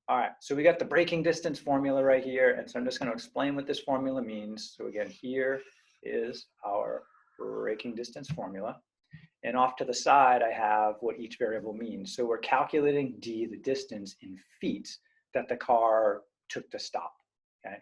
All right, so we got the braking distance formula right here, and so I'm just going to explain what this formula means. So again, here is our braking distance formula. And off to the side, I have what each variable means. So we're calculating d, the distance in feet that the car took to stop, okay?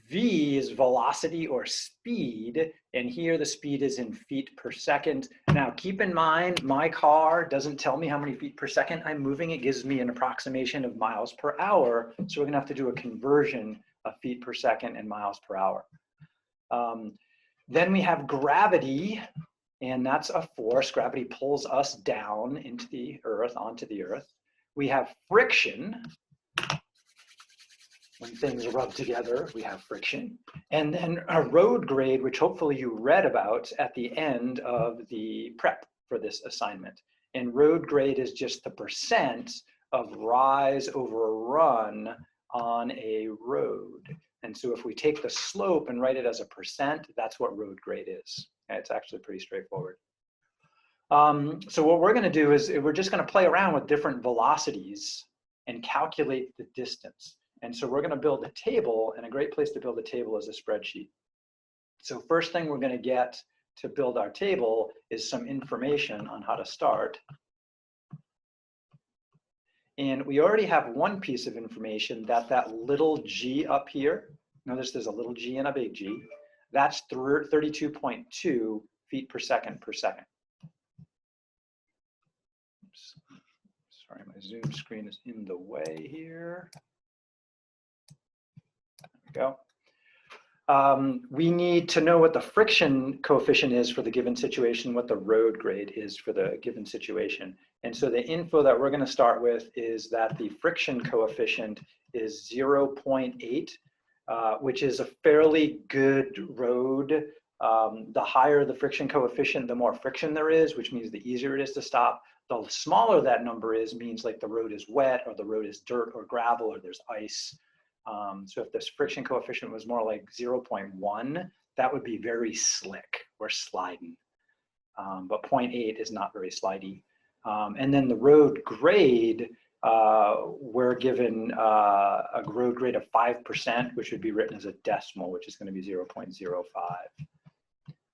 V is velocity or speed, and here the speed is in feet per second. Now keep in mind, my car doesn't tell me how many feet per second I'm moving. It gives me an approximation of miles per hour. So we're gonna have to do a conversion of feet per second and miles per hour. Then we have gravity, and that's a force. Gravity pulls us down into the earth, onto the earth. We have friction. When things rub together, we have friction. And then a road grade, which hopefully you read about at the end of the prep for this assignment. And road grade is just the percent of rise over run on a road. And so if we take the slope and write it as a percent, that's what road grade is. And it's actually pretty straightforward. So what we're gonna do is we're just gonna play around with different velocities and calculate the distance. And so we're going to build a table, and a great place to build a table is a spreadsheet. So first thing we're going to get to build our table is some information on how to start. And we already have one piece of information that little g up here, notice there's a little g and a big G, that's 32.2 feet per second per second. Oops. Sorry, my Zoom screen is in the way here. Go. We need to know what the friction coefficient is for the given situation, what the road grade is for the given situation. And so the info that we're going to start with is that the friction coefficient is 0.8, which is a fairly good road. The higher the friction coefficient, the more friction there is, which means the easier it is to stop. The smaller that number is means like the road is wet, or the road is dirt or gravel, or there's ice. So if this friction coefficient was more like 0.1, that would be very slick or sliding. But 0.8 is not very slidey. And then the road grade, we're given a road grade of 5%, which would be written as a decimal, which is going to be 0.05.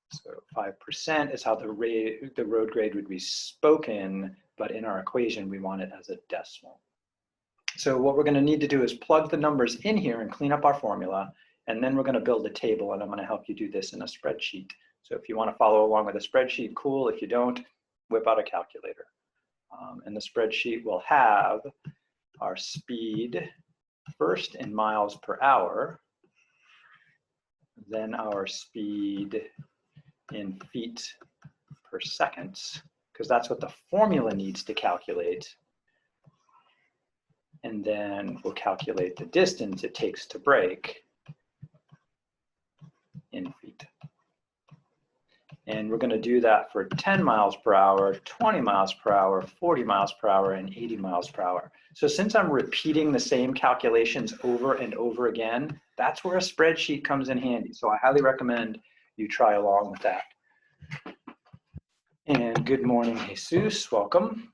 So 5% is how the road grade would be spoken, but in our equation, we want it as a decimal. So what we're going to need to do is plug the numbers in here and clean up our formula, and then we're going to build a table, and I'm going to help you do this in a spreadsheet. So if you want to follow along with a spreadsheet, cool. If you don't, whip out a calculator. And the spreadsheet will have our speed first in miles per hour, then our speed in feet per second, because that's what the formula needs to calculate. And then we'll calculate the distance it takes to brake in feet. And we're going to do that for 10 miles per hour, 20 miles per hour, 40 miles per hour, and 80 miles per hour. So since I'm repeating the same calculations over and over again, that's where a spreadsheet comes in handy. So I highly recommend you try along with that. And good morning, Jesus, welcome.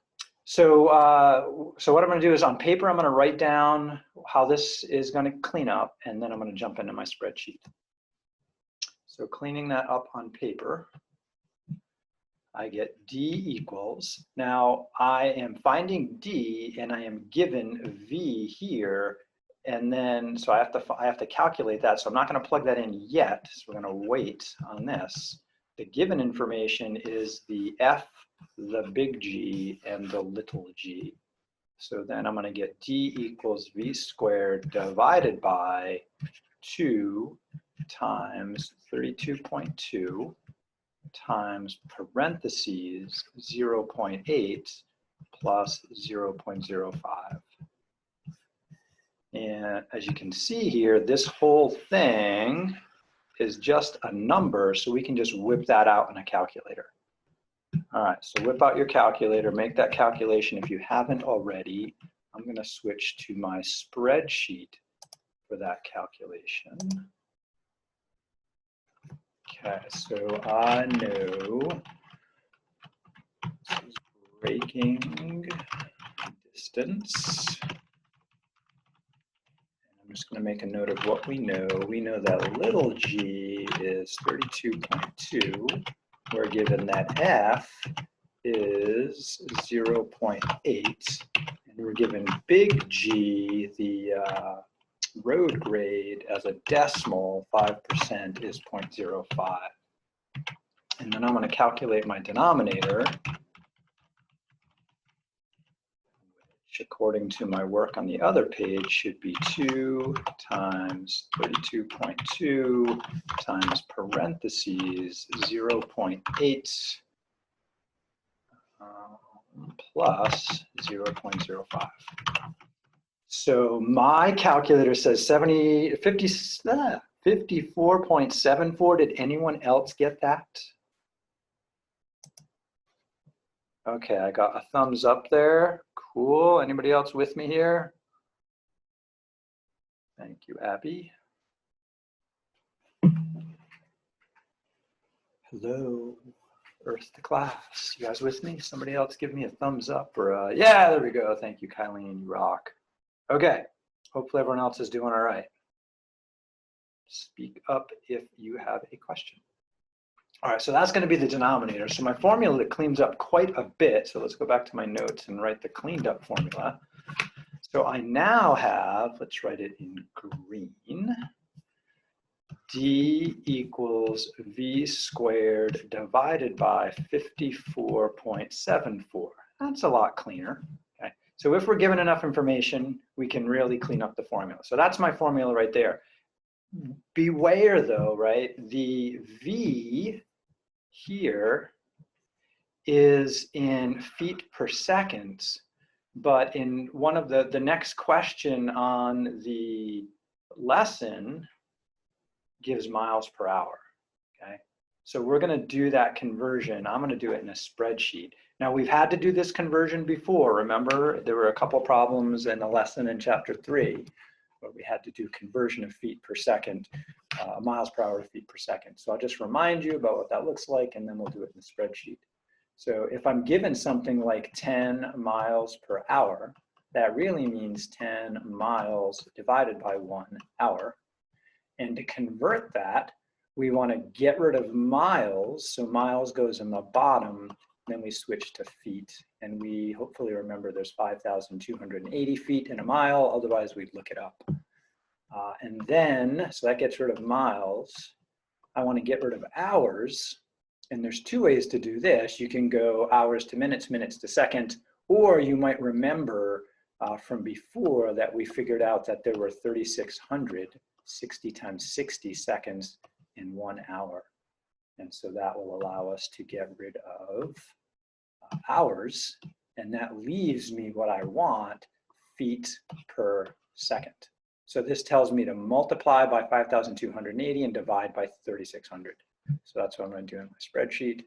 So what I'm going to do is on paper, I'm going to write down how this is going to clean up, and then I'm going to jump into my spreadsheet. So cleaning that up on paper, I get D equals. Now I am finding D, and I am given V here, and then so I have to calculate that. So I'm not going to plug that in yet. So we're going to wait on this. The given information is the F, the big G, and the little g. So then I'm going to get D equals V squared divided by 2 times 32.2 times parentheses 0.8 plus 0.05. And as you can see here, this whole thing is just a number, so we can just whip that out in a calculator. All right, so whip out your calculator, make that calculation if you haven't already. I'm going to switch to my spreadsheet for that calculation. Okay, so I know this is braking distance just going to make a note of what we know. We know that little g is 32.2. We're given that f is 0.8. And we're given big G, the road grade, as a decimal, 5% is 0.05. And then I'm going to calculate my denominator, which according to my work on the other page should be 2 times 32.2 times parentheses 0.8 plus 0.05. So my calculator says 54.74. Did anyone else get that? Okay, I got a thumbs up there. Cool. Anybody else with me here? Thank you, Abby. Hello, Earth to class. You guys with me? Somebody else give me a thumbs up or yeah, there we go. Thank you, Kylene, you rock. Okay, hopefully everyone else is doing all right. Speak up if you have a question. All right, so that's going to be the denominator. So my formula cleans up quite a bit. So let's go back to my notes and write the cleaned up formula. So I now have, let's write it in green, D equals V squared divided by 54.74. That's a lot cleaner. Okay. So if we're given enough information, we can really clean up the formula. So that's my formula right there. Beware though, right? The V here is in feet per second, but in one of the next question on the lesson gives miles per hour, okay? So we're gonna do that conversion. I'm gonna do it in a spreadsheet. Now we've had to do this conversion before. Remember, there were a couple problems in the lesson in chapter 3 where we had to do conversion of feet per second, miles per hour to feet per second. So I'll just remind you about what that looks like and then we'll do it in the spreadsheet. So if I'm given something like 10 miles per hour, that really means 10 miles divided by 1 hour. And to convert that, we want to get rid of miles. So miles goes in the bottom, then we switch to feet. And we hopefully remember there's 5,280 feet in a mile, otherwise we'd look it up. And then, so that gets rid of miles. I want to get rid of hours. And there's two ways to do this. You can go hours to minutes, minutes to second, or you might remember from before that we figured out that there were 3,600 60 times 60 seconds in 1 hour. And so that will allow us to get rid of hours, and that leaves me what I want, feet per second. So this tells me to multiply by 5,280 and divide by 3,600. So that's what I'm going to do in my spreadsheet.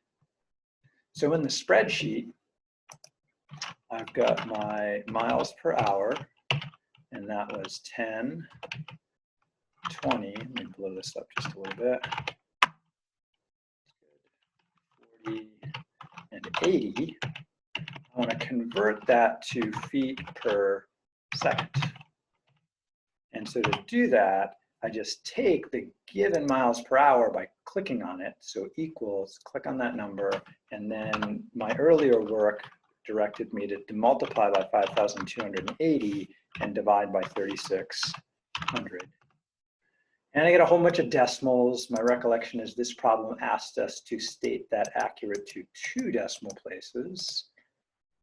So in the spreadsheet, I've got my miles per hour, and that was 10, 20, let me blow this up just a little bit, 40, and 80. I want to convert that to feet per second. And so to do that, I just take the given miles per hour by clicking on it. So equals, click on that number, and then my earlier work directed me to multiply by 5,280 and divide by 3,600. And I get a whole bunch of decimals. My recollection is this problem asked us to state that accurate to 2 decimal places.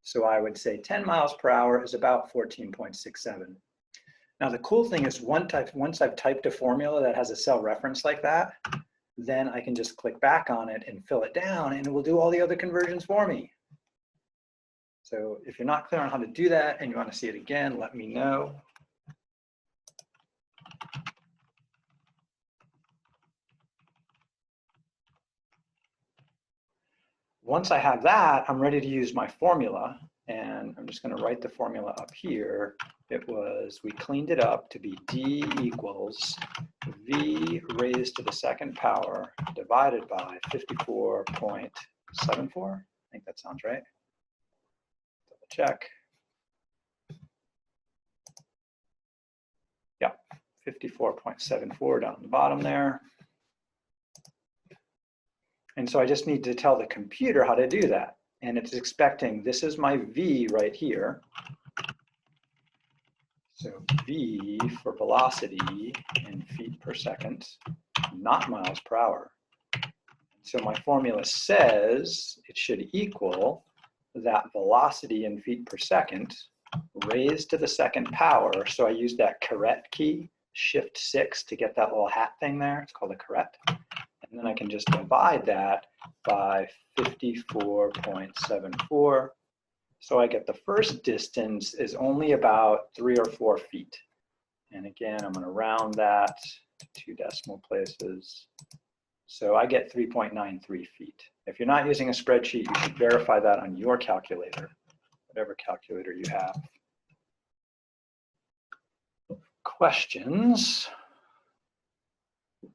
So I would say 10 miles per hour is about 14.67. Now the cool thing is once I've typed a formula that has a cell reference like that, then I can just click back on it and fill it down and it will do all the other conversions for me. So if you're not clear on how to do that and you want to see it again, let me know. Once I have that, I'm ready to use my formula, and I'm just going to write the formula up here. It was, we cleaned it up to be D equals V raised to the second power divided by 54.74. I think that sounds right. Double check. Yeah, 54.74 down the bottom there. And so I just need to tell the computer how to do that. And it's expecting, this is my V right here. So V for velocity in feet per second, not miles per hour. So my formula says it should equal that velocity in feet per second raised to the second power. So I use that caret key, Shift 6 to get that little hat thing there. It's called a caret. And then I can just divide that by 54.74. So I get the first distance is only about 3 or 4 feet. And again, I'm going to round that to 2 decimal places. So I get 3.93 feet. If you're not using a spreadsheet, you should verify that on your calculator, whatever calculator you have. Questions? You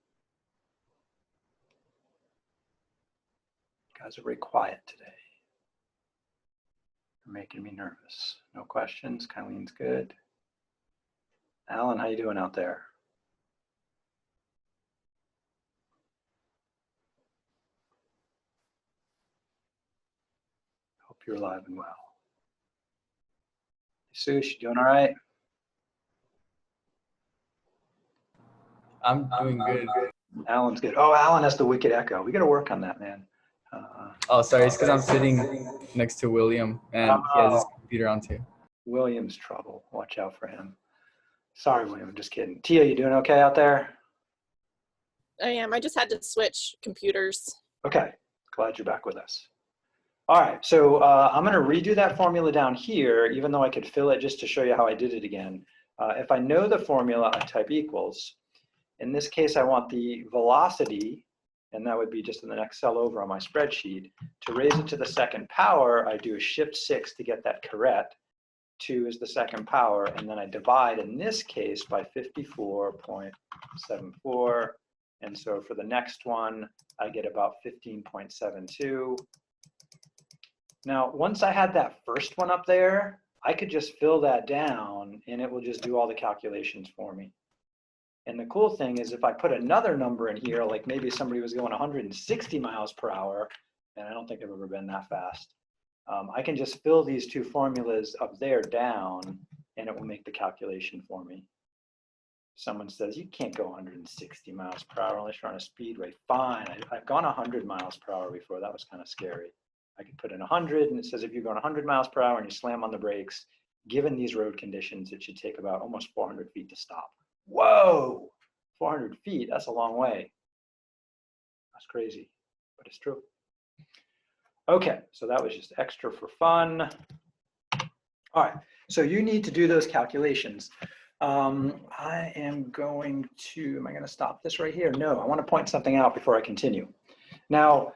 guys are very quiet today. You're making me nervous. No questions? Kylene's good. Alan, how you doing out there? Hope you're alive and well. Sush, you doing all right? I'm doing good. Alan's good. Oh, Alan has the wicked echo. We got to work on that, man. Oh, sorry. It's because I'm sitting next to William, and he has his computer on too. William's trouble. Watch out for him. Sorry, William. I'm just kidding. Tia, you doing okay out there? I am. I just had to switch computers. Okay. Glad you're back with us. All right. So I'm going to redo that formula down here, even though I could fill it just to show you how I did it again. If I know the formula, I type equals. In this case, I want the velocity, and that would be just in the next cell over on my spreadsheet. To raise it to the second power, I do a Shift 6 to get that caret. 2 is the second power, and then I divide, in this case, by 54.74. And so for the next one, I get about 15.72. Now, once I had that first one up there, I could just fill that down, and it will just do all the calculations for me. And the cool thing is if I put another number in here, like maybe somebody was going 160 miles per hour, and I don't think I've ever been that fast, I can just fill these two formulas up there down, and it will make the calculation for me. Someone says, you can't go 160 miles per hour unless you're on a speedway. Fine, I've gone 100 miles per hour before. That was kind of scary. I could put in 100, and it says if you're going 100 miles per hour and you slam on the brakes, given these road conditions, it should take about almost 400 feet to stop. Whoa, 400 feet, that's a long way. That's crazy, but it's true. Okay, so that was just extra for fun. All right, so you need to do those calculations. I am going to, am I gonna stop this right here? No, I wanna point something out before I continue. Now,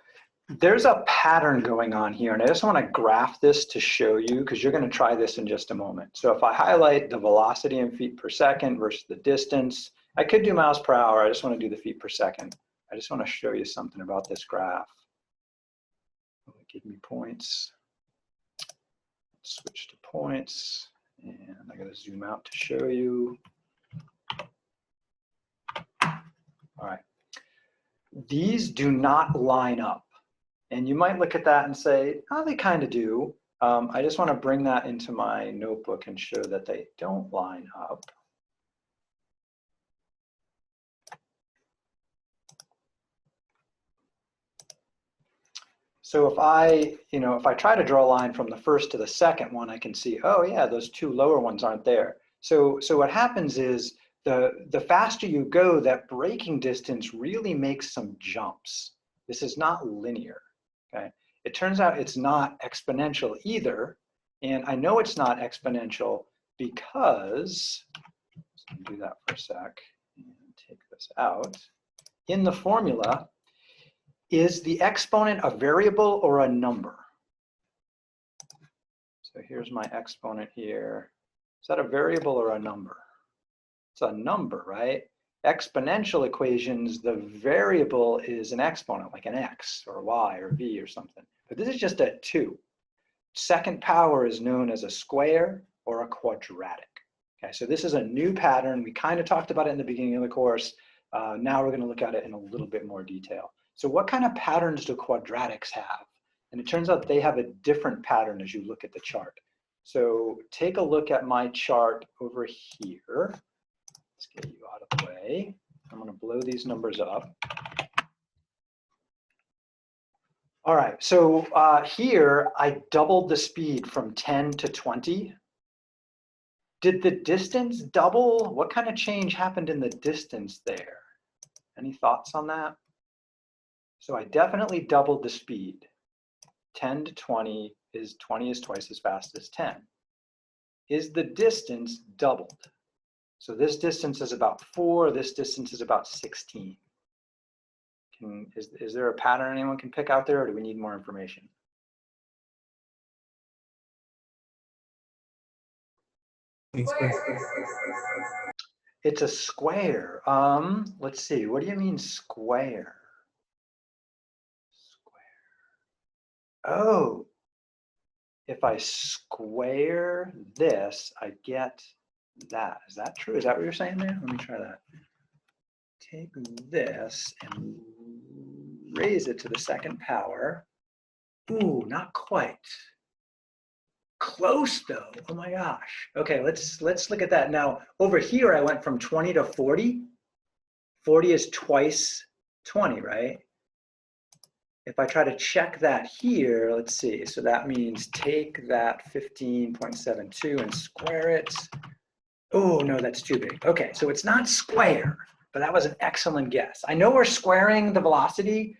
there's a pattern going on here, and I just wanna graph this to show you, because you're gonna try this in just a moment. So if I highlight the velocity in feet per second versus the distance, I could do miles per hour, I just wanna do the feet per second. I just wanna show you something about this graph. Give me points. Switch to points, and I gotta zoom out to show you. All right, these do not line up. And you might look at that and say, oh, they kind of do. I just want to bring that into my notebook and show that they don't line up. So if I try to draw a line from the first to the second one, I can see, oh yeah, those two lower ones aren't there. So what happens is the faster you go, that braking distance really makes some jumps. This is not linear. Okay, it turns out it's not exponential either, and I know it's not exponential because, let's do that for a sec and take this out. In the formula, is the exponent a variable or a number? So here's my exponent here. Is that a variable or a number? It's a number, right? Exponential equations, the variable is an exponent, like an x or y or v or something. But this is just a 2. Second power is known as a square or a quadratic. Okay, so this is a new pattern. We kind of talked about it in the beginning of the course. Now we're going to look at it in a little bit more detail. So what kind of patterns do quadratics have? And it turns out they have a different pattern as you look at the chart. So take a look at my chart over here. Let's get you out of the way. I'm going to blow these numbers up. All right, so here I doubled the speed from 10 to 20. Did the distance double? What kind of change happened in the distance there? Any thoughts on that? So I definitely doubled the speed. 10 to 20 is twice as fast as 10. Is the distance doubled? So this distance is about 4, this distance is about 16. Is there a pattern anyone can pick out there, or do we need more information? It's a square. Let's see, what do you mean square? Oh, if I square this, I get that. Is that true? Is that what you're saying there? Let me try that. Take this and raise it to the second power. Ooh, not quite. Close though. Oh my gosh. Okay, let's look at that. Now, over here I went from 20 to 40. 40 is twice 20, right? If I try to check that here, let's see. So that means take that 15.72 and square it. Oh, no, that's too big. Okay, so it's not square, but that was an excellent guess. I know we're squaring the velocity,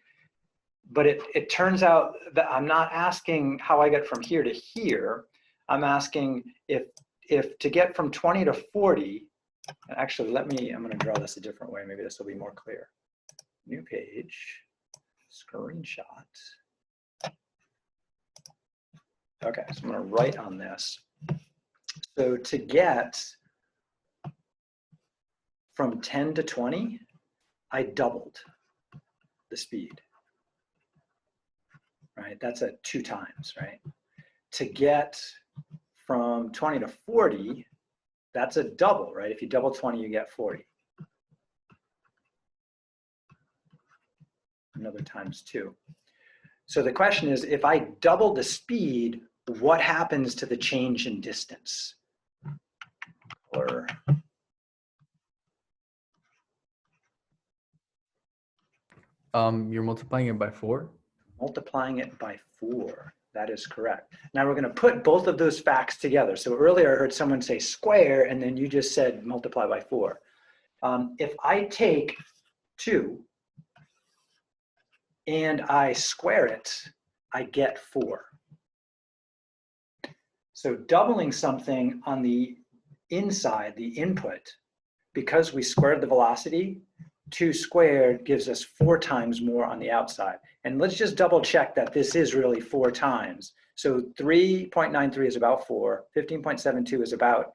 but it turns out that I'm not asking how I get from here to here. I'm asking if to get from 20 to 40, actually, I'm going to draw this a different way. Maybe this will be more clear. New page. Screenshot. Okay, so I'm going to write on this. So to get from 10 to 20, I doubled the speed. Right, that's at 2 times, right? To get from 20 to 40, that's a double, right? If you double 20, you get 40. Another times 2. So the question is, if I double the speed, what happens to the change in distance? Or you're multiplying it by 4? Multiplying it by 4. That is correct. Now we're going to put both of those facts together. So earlier I heard someone say square, and then you just said multiply by 4. If I take 2 and I square it, I get 4. So doubling something on the inside, the input, because we squared the velocity, 2 squared gives us 4 times more on the outside. And let's just double check that this is really 4 times. So 3.93 is about 4, 15.72 is about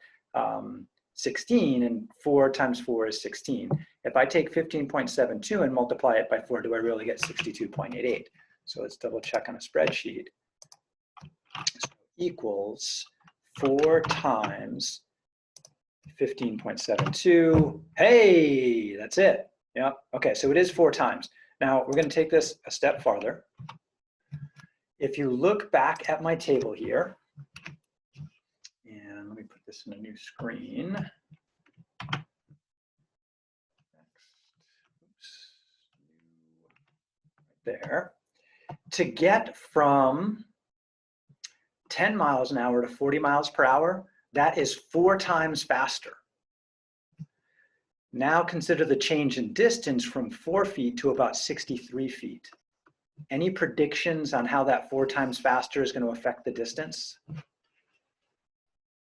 16, and 4 times 4 is 16. If I take 15.72 and multiply it by 4, do I really get 62.88? So let's double check on a spreadsheet. So equals 4 times 15.72. Hey, that's it. Yeah, okay, so it is 4 times. Now we're going to take this a step farther. If you look back at my table here, and let me put this in a new screen. There. To get from 10 miles an hour to 40 miles per hour, that is 4 times faster. Now consider the change in distance from 4 feet to about 63 feet. Any predictions on how that 4 times faster is going to affect the distance?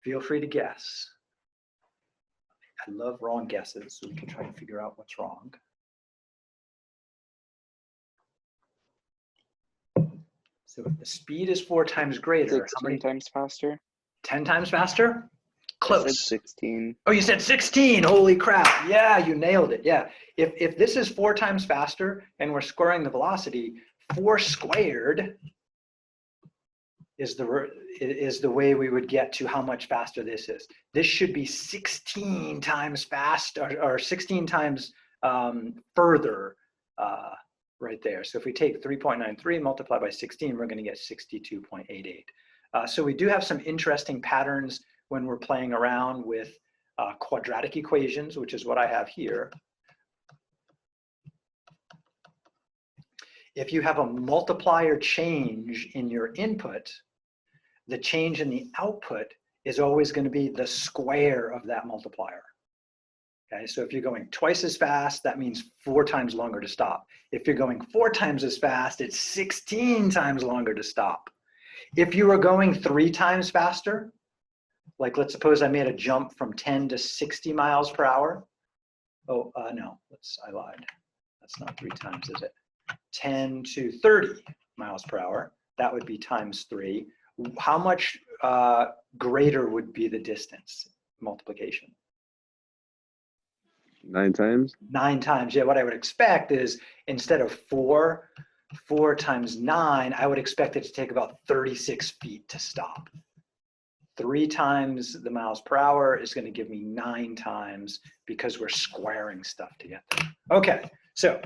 Feel free to guess. I love wrong guesses, so we can try to figure out what's wrong. So if the speed is 4 times greater, how many times faster? 10 times faster? Close. I said 16. Oh, you said 16. Holy crap. Yeah, you nailed it. Yeah. If this is 4 times faster and we're squaring the velocity, 4 squared is the way we would get to how much faster this is. This should be 16 times faster, or 16 times further right there. So if we take 3.93 multiply by 16, we're going to get 62.88. So we do have some interesting patterns when we're playing around with quadratic equations, which is what I have here. If you have a multiplier change in your input, the change in the output is always going to be the square of that multiplier. Okay, so if you're going twice as fast, that means 4 times longer to stop. If you're going 4 times as fast, it's 16 times longer to stop. If you were going 3 times faster, like let's suppose I made a jump from 10 to 60 miles per hour. Oh, no, I lied. That's not 3 times, is it? 10 to 30 miles per hour, that would be times 3. How much greater would be the distance multiplication? 9 times? 9 times, yeah. What I would expect is instead of 4 times 9, I would expect it to take about 36 feet to stop. 3 times the miles per hour is going to give me 9 times because we're squaring stuff to get there. Okay, so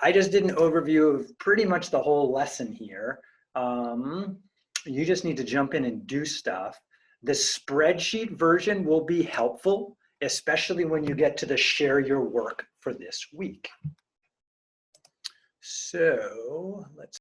I just did an overview of pretty much the whole lesson here. You just need to jump in and do stuff. The spreadsheet version will be helpful, especially when you get to the share your work for this week. So let's